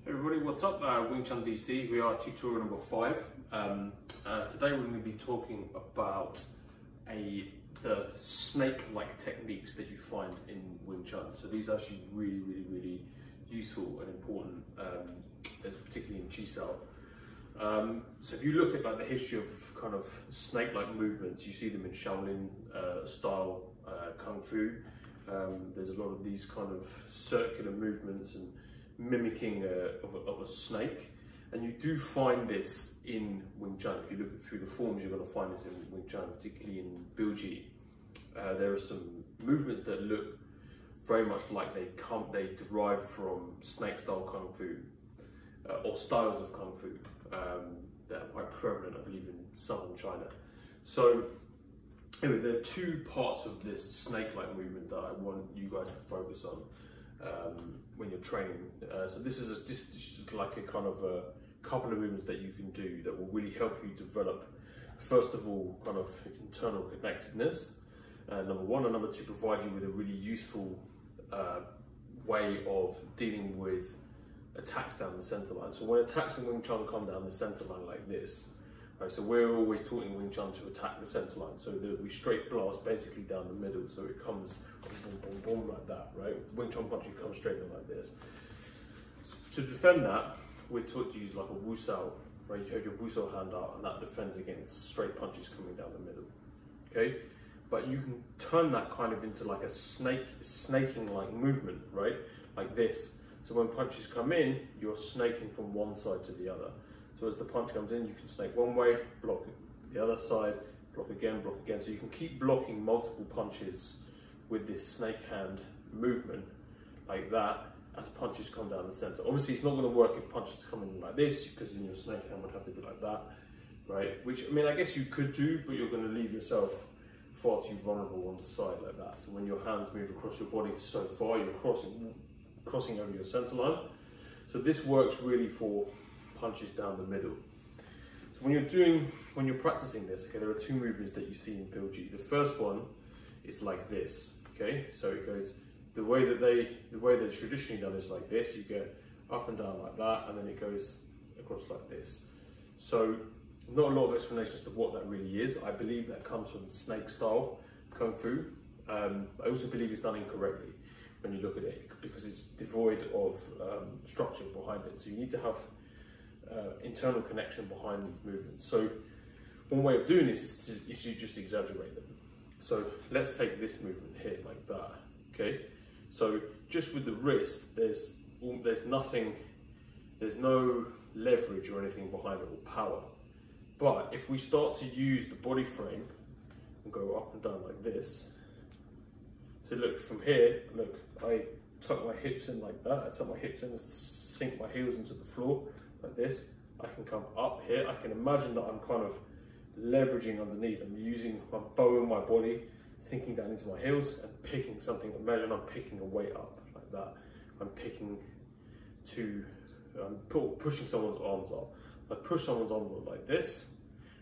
Hey everybody, what's up? Wing Chun DC. We are tutorial number 5. Today we're going to be talking about the snake-like techniques that you find in Wing Chun. So these are actually really useful and important, particularly in Chi-Sao. So if you look at like the history of kind of snake-like movements, you see them in Shaolin style Kung Fu. There's a lot of these kind of circular movements and mimicking of a snake, and you do find this in Wing Chun. If you look through the forms, you're going to find this in Wing Chun, particularly in Bilji. There are some movements that look very much like they derive from snake style Kung Fu or styles of Kung Fu that are quite prevalent, I believe, in southern China. So anyway, there are two parts of this snake-like movement that I want you guys to focus on when you're training. So this is just like a kind of a couple of movements that you can do that will really help you develop, first of all, kind of internal connectedness, number one, and number two, provide you with a really useful way of dealing with attacks down the center line. So when attacks in Wing Chun come down the center line like this, right, so we're always taught in Wing Chun to attack the center line, so that we straight blast basically down the middle, so it comes boom, boom, boom like that, right? Wing Chun punch, you come straight in like this. So to defend that, we're taught to use like a Wu Sao, right? You have your Wu Sao hand out, and that defends against straight punches coming down the middle, okay? But you can turn that kind of into like a snaking-like movement, right? Like this. So when punches come in, you're snaking from one side to the other. So as the punch comes in, you can snake one way, block the other side, block again. So you can keep blocking multiple punches with this snake hand movement like that as punches come down the center. Obviously, it's not going to work if punches come in like this, because then your snake hand would have to be like that, right? Which, I mean, I guess you could do, but you're going to leave yourself far too vulnerable on the side like that. So when your hands move across your body so far, you're crossing over your center line. So this works really for punches down the middle. So when you're practicing this, okay, there are two movements that you see in Bilji. The first one is like this, okay? So it goes, the way that it's traditionally done is like this. You get up and down like that, and then it goes across like this. So not a lot of explanation as to what that really is. I believe that comes from snake style Kung Fu. I also believe it's done incorrectly when you look at it, because it's devoid of structure behind it. So you need to have internal connection behind these movements. So one way of doing this is to just exaggerate them. So let's take this movement here like that, okay? So just with the wrist, there's no leverage or anything behind it, or power. But if we start to use the body frame and go up and down like this, so look, from here, look, I tuck my hips in like that, I tuck my hips in and sink my heels into the floor like this. I can come up here, I can imagine that I'm kind of leveraging underneath. I'm bowing my body, sinking down into my heels and picking something. Imagine I'm picking a weight up like that. I'm pushing someone's arms up. I push someone's arms up like this,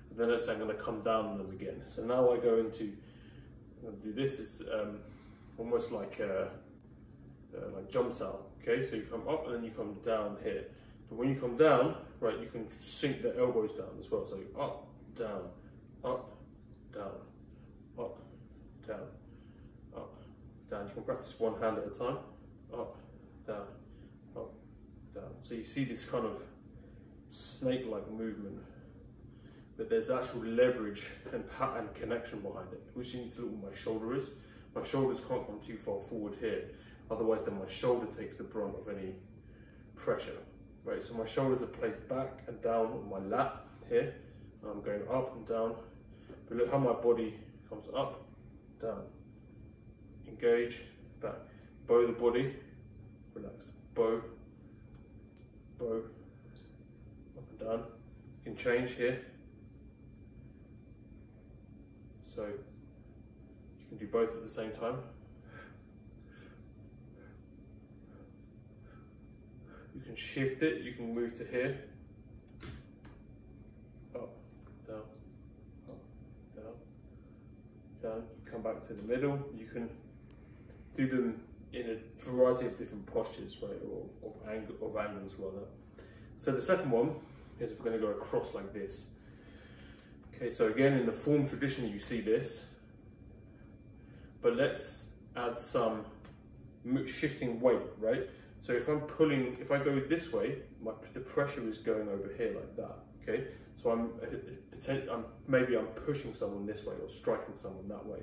and then let's say I'm going to come down on them again. So now I'm going to do this. It's almost like jump sao. Okay, so you come up and then you come down here. But when you come down, right, you can sink the elbows down as well. So up, down, up, down, up, down, up, down. You can practice one hand at a time. Up, down, up, down. So you see this kind of snake-like movement, but there's actual leverage and connection behind it. Which you need to look where my shoulder is. My shoulders can't come too far forward here, otherwise then my shoulder takes the brunt of any pressure. Right, so my shoulders are placed back and down on my lap here, and I'm going up and down. But look how my body comes up, down, engage, back, bow the body, relax, bow, bow, up and down. You can change here. So you can do both at the same time. You can shift it, you can move to here. Up, down, up, down, down. You come back to the middle. You can do them in a variety of different postures, right, or of angles rather. So the second one is we're going to go across like this. Okay, so again in the form tradition you see this, but let's add some shifting weight, right? So if I'm pulling, if I go this way, the pressure is going over here like that. Okay, so maybe I'm pushing someone this way or striking someone that way.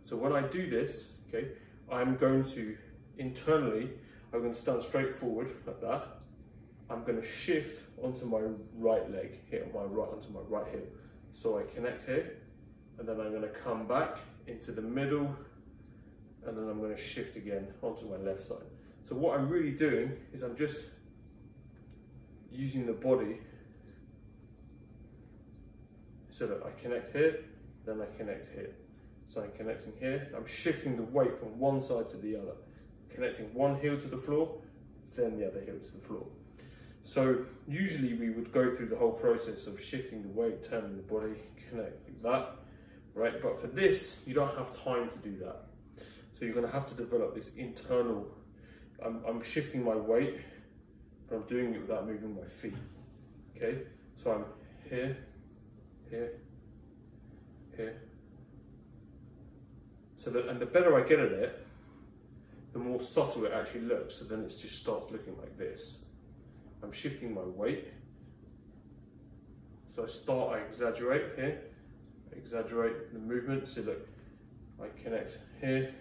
So when I do this, okay, I'm going to internally, I'm going to stand straight forward like that. I'm going to shift onto my right leg here, onto my right heel. So I connect here, and then I'm going to come back into the middle, and then I'm going to shift again onto my left side. So what I'm really doing is I'm just using the body so that I connect here, then I connect here. So I'm connecting here, I'm shifting the weight from one side to the other, connecting one heel to the floor, then the other heel to the floor. So usually we would go through the whole process of shifting the weight, turning the body, connect like that, right? But for this, you don't have time to do that. So you're gonna have to develop this internal, I'm shifting my weight, but I'm doing it without moving my feet, okay? So I'm here, here, here. So and the better I get at it, the more subtle it actually looks. So then it just starts looking like this. I'm shifting my weight. So I exaggerate here, I exaggerate the movement. So look, I connect here.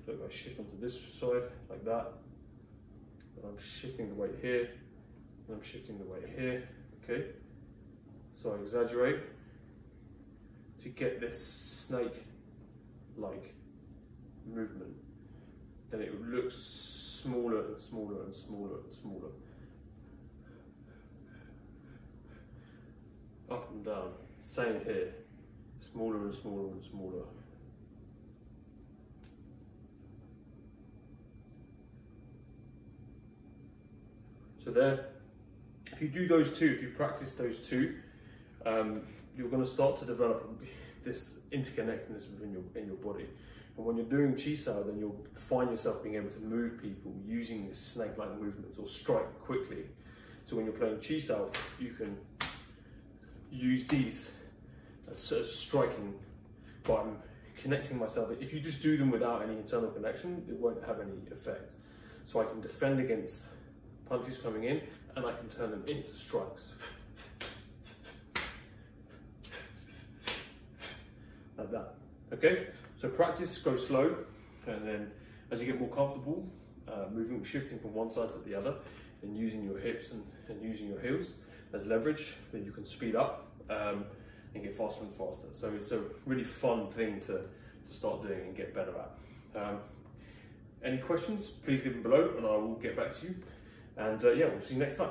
Look, I shift onto this side like that. And I'm shifting the weight here, and I'm shifting the weight here, okay? So I exaggerate to get this snake-like movement. Then it looks smaller and smaller and smaller and smaller. Up and down, same here, smaller and smaller and smaller. So there, if you do those two, if you practice those two, you're going to start to develop this interconnectedness in your body. And when you're doing Chi Sao, then you'll find yourself being able to move people using this snake-like movements or strike quickly. So when you're playing Chi Sao, you can use these as striking, but I'm connecting myself. If you just do them without any internal connection, it won't have any effect. So I can defend against punches coming in, and I can turn them into strikes. Like that, okay? So practice, go slow, and then as you get more comfortable, shifting from one side to the other, and using your hips and using your heels as leverage, then you can speed up and get faster and faster. So it's a really fun thing to start doing and get better at. Any questions, please leave them below and I will get back to you. And yeah, we'll see you next time.